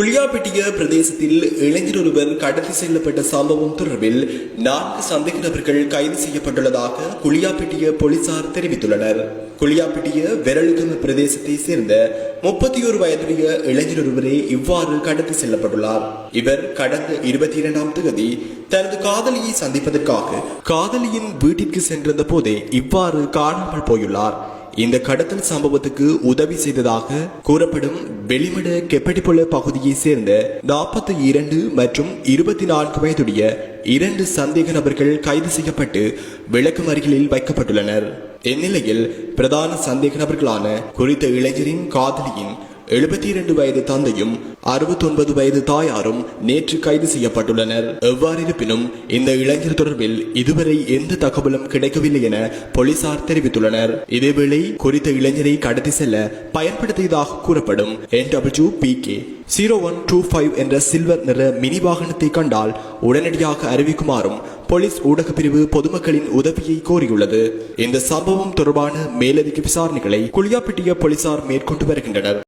குளியாப்பிட்டிய பிரதேசத்தில் இளைஞர் ஒருவர் கடத்தி செல்லப்பட்ட சம்பவம் தொடர்பில் 4 சந்தேக நபர்கள் கைது செய்யப்பட்டுள்ளதாக குளியாப்பிட்டிய போலீசார் தெரிவித்துள்ளனர். குளியாப்பிட்டிய வெரலுகம பிரதேசத்தை சேர்ந்த 31 வயதுடைய இளைஞர் ஒருவரே இவ்வாறு கடத்தி செல்லப்பட்டுள்ளார். இவர் கடந்த 22ஆம் தேதி தனது காதலியை சந்திப்பதற்காக காதலியின் வீட்டிற்கு சென்றிருந்த போதே இவ்வாறு காணாமல் போயுள்ளார். இந்த கடத்தல் சம்பவத்துக்கு உதவி செய்ததாக கூறப்படும் வெளிமட கெப்படிபொல பகுதியை சேர்ந்த 42 மற்றும் 24 வயதுடைய 2 சந்தேக நபர்கள் கைது செய்யப்பட்டு விளக்கமறியலில் வைக்கப்பட்டுள்ளனர். இந்நிலையில் பிரதான சந்தேக நபர்களான குறித்த இளைஞரின் காதலியின் 72 வயது தந்தையும் 69 வயது தாயாரும் நேற்று கைது செய்யப்பட்டுள்ளனர். எவ்வாறிருப்பினும் இந்த இளைஞர் தொடர்பில் இதுவரை எந்த தகவலும் கிடைக்கவில்லை என போலீசார் தெரிவித்துள்ளனர். இதேவேளை குறித்த இளைஞரை கடத்தி செல்ல பயன்படுத்தியதாக கூறப்படும் NWPK 0125 என்ற சில்வர் நிற மினி வாகனத்தை கண்டால் உடனடியாக அறிவிக்குமாறும் போலீஸ் ஊடக பிரிவு பொதுமக்களின் உதவியை கோரியுள்ளது. இந்த சம்பவம் தொடர்பான மேலதிக விசாரணைகளை குளியாப்பிட்டிய போலீசார் மேற்கொண்டு வருகின்றனர்.